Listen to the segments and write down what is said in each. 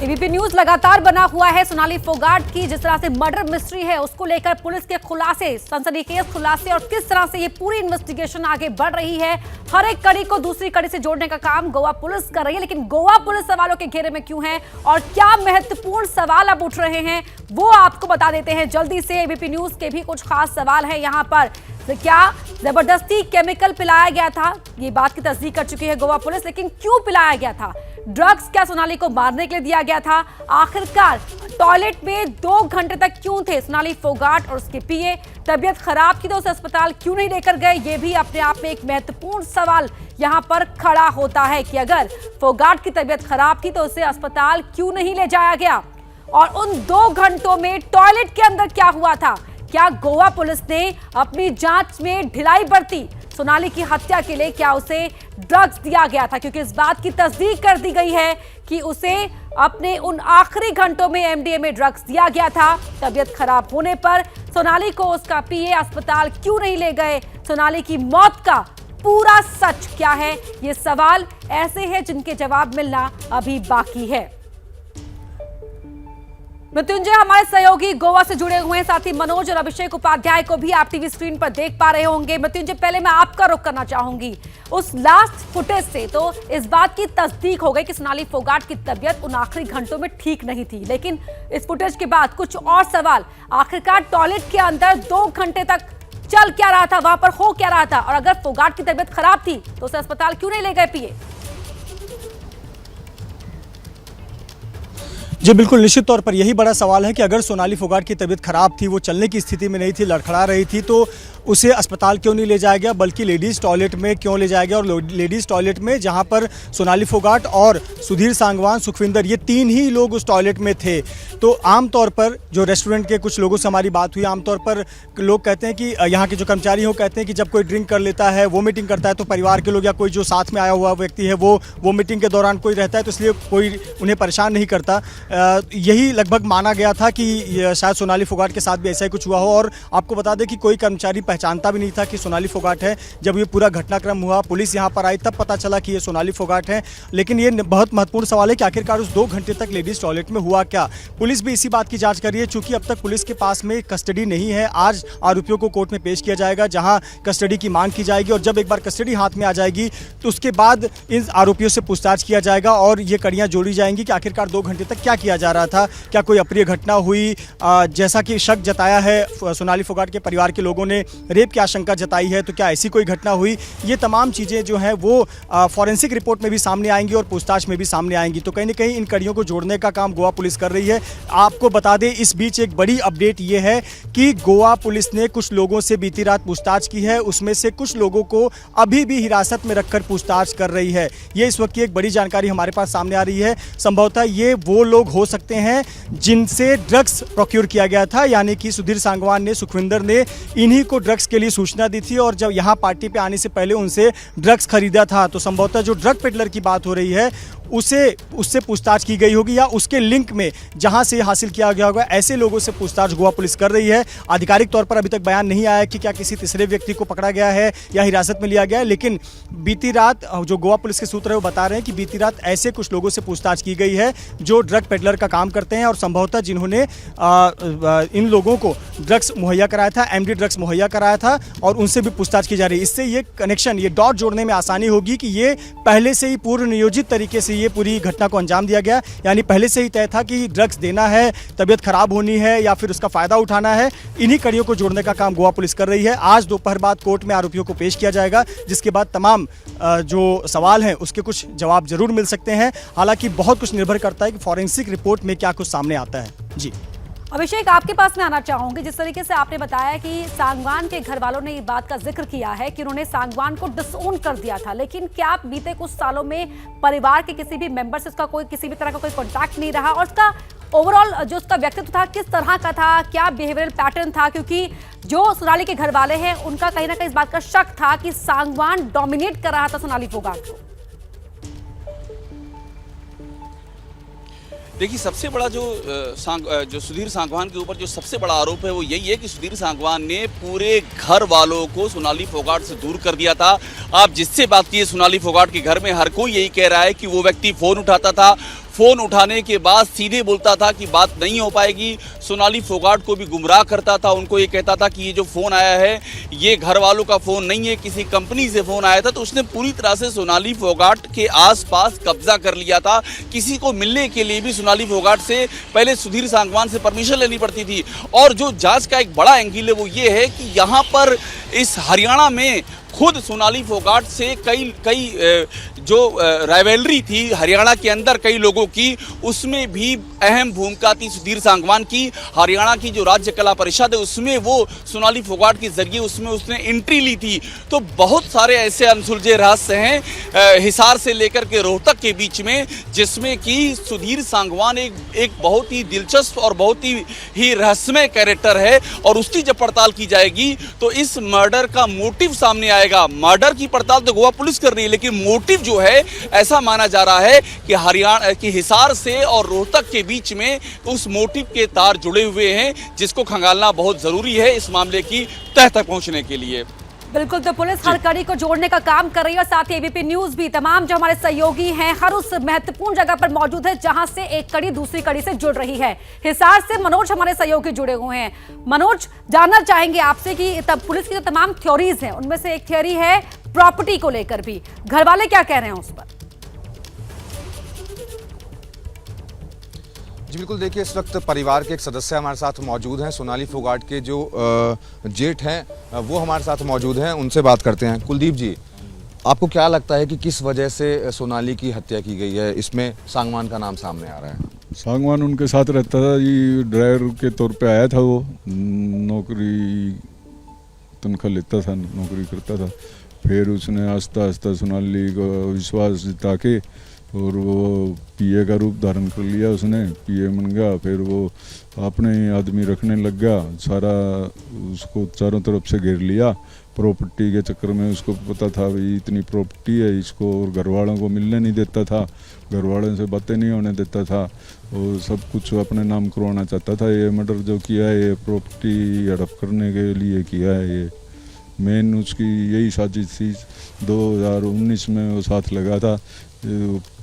ABP news लगातार बना हुआ है सोनाली फोगाट की जिस तरह से मर्डर मिस्ट्री है उसको लेकर पुलिस के खुलासे, सनसनीखेज खुलासे और किस तरह से ये पूरी इन्वेस्टिगेशन आगे बढ़ रही है। हर एक कड़ी को दूसरी कड़ी से जोड़ने का काम गोवा पुलिस कर रही है, लेकिन गोवा पुलिस सवालों के घेरे में क्यों है और क्या महत्वपूर्ण सवाल अब उठ रहे हैं वो आपको बता देते हैं जल्दी से। एबीपी न्यूज के भी कुछ खास सवाल है यहाँ पर। तो क्या जबरदस्ती केमिकल पिलाया गया था, ये बात की तस्दीक कर चुकी है गोवा पुलिस, लेकिन क्यों पिलाया गया था? ड्रग्स क्या सोनाली को मारने के लिए दिया गया था? आखिरकार टॉयलेट में 2 घंटे तक क्यों थे सोनाली फोगाट और उसके पीए? तबीयत खराब की तो उसे अस्पताल क्यों नहीं लेकर गए? ये भी अपने आप में एक महत्वपूर्ण सवाल यहाँ पर खड़ा होता है कि अगर फोगाट की तबीयत खराब थी तो उसे अस्पताल क्यों नहीं ले जाया गया? और उन 2 घंटों में टॉयलेट के अंदर क्या हुआ था? क्या गोवा पुलिस ने अपनी जांच में ढिलाई बरती? सोनाली की हत्या के लिए क्या उसे ड्रग्स दिया गया था? क्योंकि इस बात की तस्दीक कर दी गई है कि उसे अपने उन आखिरी घंटों में एमडीएमए ड्रग्स दिया गया था। तबीयत खराब होने पर सोनाली को उसका पीए अस्पताल क्यों नहीं ले गए? सोनाली की मौत का पूरा सच क्या है? ये सवाल ऐसे हैं जिनके जवाब मिलना अभी बाकी है। मृत्युंजय हमारे सहयोगी गोवा से जुड़े हुए हैं, साथ ही मनोज और अभिषेक उपाध्याय को भी आप टीवी स्क्रीन पर देख पा रहे होंगे। मृत्युंजय, पहले मैं आपका रुख करना चाहूंगी। उस लास्ट फुटेज से तो इस बात की तस्दीक हो गई कि सोनाली फोगाट की तबीयत उन आखिरी घंटों में ठीक नहीं थी, लेकिन इस फुटेज के बाद कुछ और सवाल। आखिरकार टॉयलेट के अंदर 2 घंटे तक चल क्या रहा था, वहां पर हो क्या रहा था? और अगर फोगाट की तबीयत खराब थी तो उसे अस्पताल क्यों नहीं ले गए पीए? जी बिल्कुल, निश्चित तौर पर यही बड़ा सवाल है कि अगर सोनाली फोगाट की तबीयत खराब थी, वो चलने की स्थिति में नहीं थी, लड़खड़ा रही थी, तो उसे अस्पताल क्यों नहीं ले जाया गया, बल्कि लेडीज़ टॉयलेट में क्यों ले जाया गया? और लेडीज़ टॉयलेट में जहां पर सोनाली फोगाट और सुधीर सांगवान, सुखविंदर, ये 3 ही लोग उस टॉयलेट में थे। तो आमतौर पर जो रेस्टोरेंट के कुछ लोगों से हमारी बात हुई, आमतौर पर लोग कहते हैं कि यहाँ के जो कर्मचारी हो कहते हैं कि जब कोई ड्रिंक कर लेता है, वोमिटिंग करता है, तो परिवार के लोग या कोई जो साथ में आया हुआ व्यक्ति है वो वोमिटिंग के दौरान कोई रहता है तो इसलिए कोई उन्हें परेशान नहीं करता। यही लगभग माना गया था कि शायद सोनाली फोगाट के साथ भी ऐसा ही कुछ हुआ हो। और आपको बता दें कि कोई कर्मचारी पहचानता भी नहीं था कि सोनाली फोगाट है। जब ये पूरा घटनाक्रम हुआ, पुलिस यहाँ पर आई, तब पता चला कि ये सोनाली फोगाट है। लेकिन ये बहुत महत्वपूर्ण सवाल है कि आखिरकार उस 2 घंटे तक लेडीज टॉयलेट में हुआ क्या? पुलिस भी इसी बात की जांच कर रही है। चूंकि अब तक पुलिस के पास में कस्टडी नहीं है, आज आरोपियों को कोर्ट में पेश किया जाएगा जहां कस्टडी की मांग की जाएगी, और जब एक बार कस्टडी हाथ में आ जाएगी तो उसके बाद इन आरोपियों से पूछताछ किया जाएगा और ये कड़ियां जोड़ी जाएंगी कि आखिरकार 2 घंटे तक क्या किया जा रहा था, क्या कोई अप्रिय घटना हुई। जैसा कि शक जताया है सोनाली फोगाट के परिवार के लोगों ने, रेप की आशंका जताई है, तो क्या ऐसी कोई घटना हुई? ये तमाम चीज़ें जो हैं वो फॉरेंसिक रिपोर्ट में भी सामने आएंगी और पूछताछ में भी सामने आएंगी। तो कहीं ना कहीं इन कड़ियों को जोड़ने का काम गोवा पुलिस कर रही है। आपको बता दें, इस बीच एक बड़ी अपडेट ये है कि गोवा पुलिस ने कुछ लोगों से बीती रात पूछताछ की है। उसमें से कुछ लोगों को अभी भी हिरासत में रखकर पूछताछ कर रही है। ये इस वक्त की एक बड़ी जानकारी हमारे पास सामने आ रही है। संभवतः ये वो लोग हो सकते हैं जिनसे ड्रग्स प्रोक्योर किया गया था, यानी कि सुधीर सांगवान ने, सुखविंदर ने इन्हीं को ड्रग्स के लिए सूचना दी थी और जब यहाँ पार्टी पे आने से पहले उनसे ड्रग्स खरीदा था। तो संभवतः जो ड्रग पेडलर की बात हो रही है उससे पूछताछ की गई होगी, या उसके लिंक में जहां से हासिल किया गया होगा, ऐसे लोगों से पूछताछ गोवा पुलिस कर रही है। आधिकारिक तौर पर अभी तक बयान नहीं आया कि क्या किसी तीसरे व्यक्ति को पकड़ा गया है या हिरासत में लिया गया है, लेकिन बीती रात जो गोवा पुलिस के सूत्र है वो बता रहे हैं कि बीती रात ऐसे कुछ लोगों से पूछताछ की गई है जो ड्रग पेडलर का काम करते हैं और संभवतः जिन्होंने इन लोगों को ड्रग्स मुहैया कराया था, एमडी ड्रग्स मुहैया कराया था, और उनसे भी पूछताछ की जा रही है। इससे ये कनेक्शन, ये डॉट जोड़ने में आसानी होगी कि ये पहले से ही पूर्व नियोजित तरीके से ये पूरी घटना को अंजाम दिया गया, यानी पहले से ही तय था कि ड्रग्स देना है, तबीयत खराब होनी है या फिर उसका फायदा उठाना है। इन्हीं कड़ियों को जोड़ने का काम गोवा पुलिस कर रही है। आज दोपहर बाद कोर्ट में आरोपियों को पेश किया जाएगा, जिसके बाद तमाम जो सवाल हैं उसके कुछ जवाब जरूर मिल सकते हैं। हालांकि बहुत कुछ निर्भर करता है कि फॉरेंसिक रिपोर्ट में क्या कुछ सामने आता है। जी अभिषेक, आपके पास मैं आना चाहूंगी। जिस तरीके से आपने बताया कि सांगवान के घर वालों ने ये बात का जिक्र किया है कि उन्होंने सांगवान को डिसओन कर दिया था, लेकिन क्या बीते कुछ सालों में परिवार के किसी भी मेंबर से उसका कोई किसी भी तरह का कोई कॉन्टैक्ट नहीं रहा? और उसका ओवरऑल जो उसका व्यक्तित्व था किस तरह का था, क्या बिहेवियरल पैटर्न था? क्योंकि जो सोनाली के घर वाले हैं उनका कहीं ना कहीं इस बात का शक था कि सांगवान डोमिनेट कर रहा था सोनाली फोगाट को। देखिए, सबसे बड़ा जो सुधीर सांगवान के ऊपर जो सबसे बड़ा आरोप है वो यही है कि सुधीर सांगवान ने पूरे घर वालों को सोनाली फोगाट से दूर कर दिया था। आप जिससे बात कीजिए सोनाली फोगाट के घर में हर कोई यही कह रहा है कि वो व्यक्ति फोन उठाता था, फोन उठाने के बाद सीधे बोलता था कि बात नहीं हो पाएगी। सोनाली फोगाट को भी गुमराह करता था, उनको ये कहता था कि ये जो फोन आया है ये घर वालों का फोन नहीं है, किसी कंपनी से फोन आया था। तो उसने पूरी तरह से सोनाली फोगाट के आसपास कब्जा कर लिया था। किसी को मिलने के लिए भी सोनाली फोगाट से पहले सुधीर सांगवान से परमिशन लेनी पड़ती थी। और जो जांच का एक बड़ा एंगल है वो ये है कि यहाँ पर इस हरियाणा में खुद सोनाली फोगाट से कई जो राइवलरी थी हरियाणा के अंदर कई लोगों की, उसमें भी अहम भूमिका थी सुधीर सांगवान की। हरियाणा की जो राज्य कला परिषद है उसमें वो सोनाली फोगाट के जरिए उसमें उसने एंट्री ली थी। तो बहुत सारे ऐसे अनसुलझे रहस्य हैं हिसार से लेकर के रोहतक के बीच में, जिसमें कि सुधीर सांगवान एक बहुत ही दिलचस्प और बहुत ही रहस्यमय कैरेक्टर है। और उसकी जब पड़ताल की जाएगी तो इस मर्डर का मोटिव सामने आएगा। मर्डर की पड़ताल तो गोवा पुलिस कर रही है, लेकिन मोटिव जो है ऐसा माना जा रहा है कि हरियाणा की हिसार से और रोहतक के बीच में उस मोटिव के तार जुड़े हुए हैं, जिसको खंगालना बहुत जरूरी है इस मामले की तह तक पहुंचने के लिए। बिल्कुल, तो पुलिस हर कड़ी को जोड़ने का काम कर रही है और साथ ही एबीपी न्यूज भी तमाम जो हमारे सहयोगी हैं हर उस महत्वपूर्ण जगह पर मौजूद है जहां से एक कड़ी दूसरी कड़ी से जुड़ रही है। हिसार से मनोज हमारे सहयोगी जुड़े हुए हैं। मनोज, जानना चाहेंगे आपसे कि तब पुलिस की जो तमाम थ्योरीज हैं उनमें से एक थ्योरी है प्रॉपर्टी को लेकर भी, घर वाले क्या कह रहे हैं उस पर? जी बिल्कुल, देखिए इस वक्त परिवार के एक सदस्य हमारे साथ मौजूद हैं। सोनाली फोगाट के जो जेठ हैं वो हमारे साथ मौजूद हैं, उनसे बात करते हैं। कुलदीप जी, आपको क्या लगता है कि किस वजह से सोनाली की हत्या की गई है? इसमें सांगवान का नाम सामने आ रहा है। सांगवान उनके साथ रहता था, ये ड्राइवर के तौर पे आया था, वो नौकरी तनख्वाह लेता था, नौकरी करता था। फिर उसने आस्ता आस्ता सोनाली को विश्वास जिता के और वो पीए का रूप धारण कर लिया, उसने पीए बन गया। फिर वो अपने आदमी रखने लग गया, सारा उसको चारों तरफ से घेर लिया। प्रॉपर्टी के चक्कर में उसको पता था भाई इतनी प्रॉपर्टी है इसको, और घर वालों को मिलने नहीं देता था, घर वालों से बातें नहीं होने देता था, और सब कुछ अपने नाम करवाना चाहता था। ये मर्डर जो किया है ये प्रॉपर्टी हड़प करने के लिए किया है। ये मेन उसकी यही साजिश थी। 2019 में वो साथ लगा था,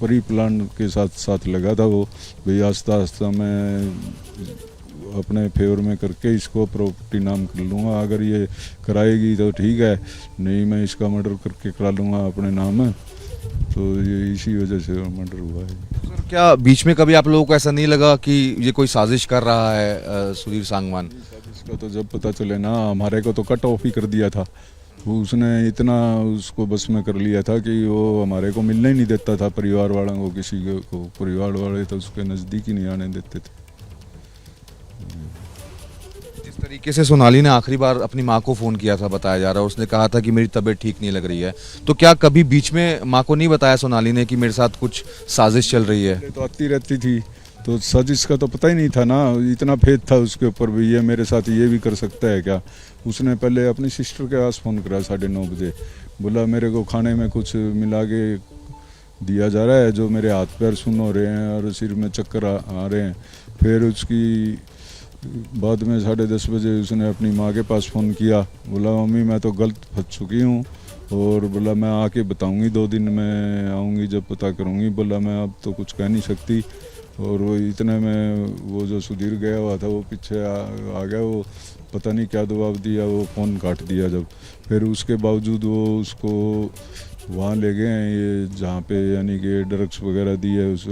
परी प्लान के साथ लगा था वो, भाई आस्ता आस्ता मैं अपने फेवर में करके इसको प्रॉपर्टी नाम कर लूँगा, अगर ये कराएगी तो ठीक है, नहीं मैं इसका मर्डर करके करा लूँगा अपने नाम में। तो ये इसी वजह से मर्डर हुआ है। सर, क्या बीच में कभी आप लोगों को ऐसा नहीं लगा कि ये कोई साजिश कर रहा है सुधीर सांगवान? इसका तो जब पता चले ना, हमारे को तो कट ऑफ ही कर दिया था। वो उसने इतना उसको बस में कर लिया था कि वो हमारे को मिलने ही नहीं देता था, परिवार वालों को, किसी को। परिवार वाले तो उसके नज़दीक ही नहीं आने देते थे। जिस तरीके से सोनाली ने आखिरी बार अपनी माँ को फ़ोन किया था, बताया जा रहा है, उसने कहा था कि मेरी तबीयत ठीक नहीं लग रही है, तो क्या कभी बीच में माँ को नहीं बताया सोनाली ने कि मेरे साथ कुछ साजिश चल रही है? तो आती रहती थी, तो साजिश का तो पता ही नहीं था ना, इतना फेथ था उसके ऊपर भी ये मेरे साथ ये भी कर सकता है क्या। उसने पहले अपनी सिस्टर के पास फ़ोन करा 9:30 बजे, बोला मेरे को खाने में कुछ मिला के दिया जा रहा है जो मेरे हाथ पैर सुन्न हो रहे हैं और सिर में चक्कर आ रहे हैं। फिर उसकी बाद में 10:30 बजे उसने अपनी माँ के पास फ़ोन किया, बोला मम्मी मैं तो गलत फंस चुकी हूँ, और बोला मैं आके बताऊँगी, 2 दिन में आऊँगी जब पता करूँगी। बोला मैं अब तो कुछ कह नहीं सकती। और वो इतने में वो जो सुधीर गया हुआ था वो पीछे आ गया, वो पता नहीं क्या दबाव दिया, वो फ़ोन काट दिया जब। फिर उसके बावजूद वो उसको वहाँ ले गए हैं, ये जहाँ पे यानी कि ड्रग्स वगैरह दी है उस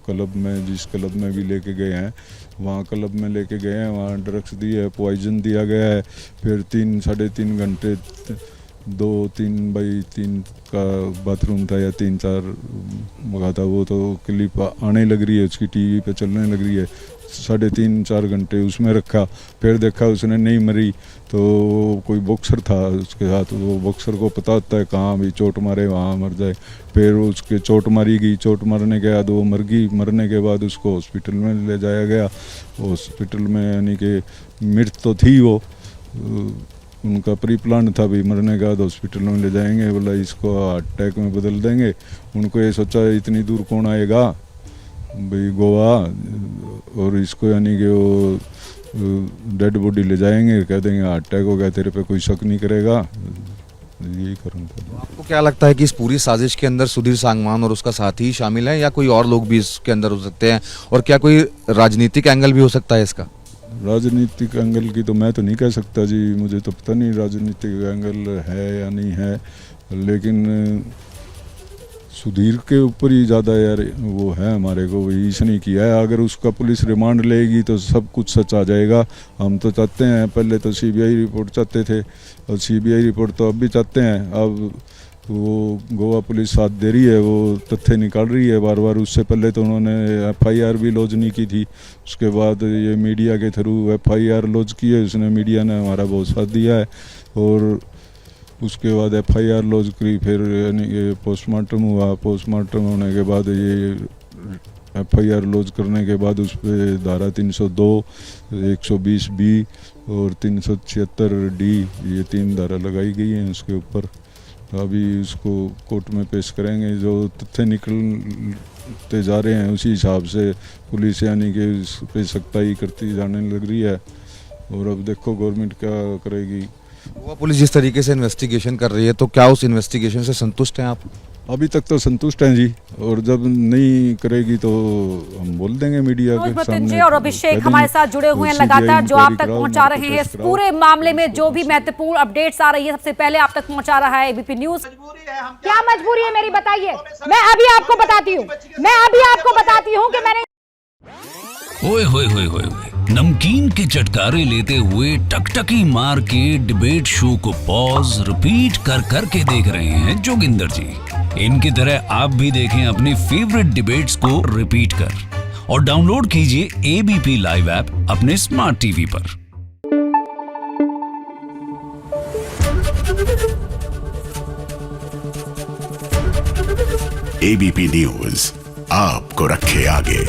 क्लब में, जिस क्लब में भी लेके गए हैं, वहाँ क्लब में लेके गए हैं, वहाँ ड्रग्स दी है, पॉइजन दिया गया है। फिर 3-3.5 घंटे 2-3x3 का बाथरूम था या 3-4 मगा था, वो तो क्लिप आने लग रही है, उसकी टीवी पे चलने लग रही है। 3.5-4 घंटे उसमें रखा, फिर देखा उसने नहीं मरी, तो कोई बॉक्सर था उसके साथ, वो बॉक्सर को पता होता है कहाँ भी चोट मारे वहाँ मर जाए। फिर उसके चोट मारी गई, चोट मारने के बाद वो मर गई। मरने के बाद उसको हॉस्पिटल में ले जाया गया, हॉस्पिटल में यानी कि मृत तो थी वो, उनका प्री प्लान था भी मरने के बाद हॉस्पिटल में ले जाएंगे, बोला इसको हार्ट अटैक में बदल देंगे। उनको ये सोचा इतनी दूर कौन आएगा भाई गोवा, और इसको यानी कि वो डेड बॉडी ले जाएंगे, कह देंगे हार्ट अटैक हो गया, तेरे पे कोई शक नहीं करेगा, यही करूँगा। आपको क्या लगता है कि इस पूरी साजिश के अंदर सुधीर सांगवान और उसका साथी शामिल है या कोई और लोग भी इसके अंदर हो सकते हैं, और क्या कोई राजनीतिक एंगल भी हो सकता है इसका? राजनीतिक एंगल की तो मैं तो नहीं कह सकता जी, मुझे तो पता नहीं राजनीतिक एंगल है या नहीं है, लेकिन सुधीर के ऊपर ही ज़्यादा यार वो है हमारे को, वही इसने किया है। अगर उसका पुलिस रिमांड लेगी तो सब कुछ सच आ जाएगा। हम तो चाहते हैं, पहले तो सीबीआई रिपोर्ट चाहते थे और सीबीआई रिपोर्ट तो अब भी चाहते हैं। अब वो गोवा पुलिस साथ दे रही है, वो तथ्य निकाल रही है बार बार। उससे पहले तो उन्होंने एफआईआर भी लॉन्च नहीं की थी, उसके बाद ये मीडिया के थ्रू एफआईआर लॉन्च की है, उसने मीडिया ने हमारा बहुत साथ दिया है। और उसके बाद एफआईआर लॉन्च की, फिर यानी कि पोस्टमार्टम हुआ, पोस्टमार्टम होने के बाद ये एफआईआर लॉन्च करने के बाद उस पर धारा 302, 120B और 376D ये 3 धारा लगाई गई हैं उसके ऊपर। अभी उसको कोर्ट में पेश करेंगे, जो तथ्य निकलते जा रहे हैं उसी हिसाब से पुलिस यानी कि इस पे सख्ताई करती जाने लग रही है। और अब देखो गवर्नमेंट क्या करेगी। गोवा पुलिस जिस तरीके से इन्वेस्टिगेशन कर रही है, तो क्या उस इन्वेस्टिगेशन से संतुष्ट हैं आप? अभी तक तो संतुष्ट हैं जी, और जब नहीं करेगी तो हम बोल देंगे मीडिया के सामने। और अभिषेक हमारे साथ जुड़े हुए हैं लगातार, जो आप तक पहुंचा रहे हैं इस पूरे मामले में जो भी महत्वपूर्ण अपडेट्स आ रही है सबसे पहले आप तक पहुंचा रहा है एबीपी न्यूज। क्या मजबूरी है मेरी, बताइए। मैं अभी आपको बताती हूँ कि मैंने ओए होए होए होए नमकीन के चटकारे लेते हुए टकटकी मार के डिबेट शो को पॉज रिपीट कर कर के देख रहे हैं जोगिंदर जी। इनकी तरह आप भी देखें अपनी फेवरेट डिबेट्स को रिपीट कर, और डाउनलोड कीजिए एबीपी लाइव ऐप अपने स्मार्ट टीवी पर। एबीपी न्यूज आपको रखे आगे।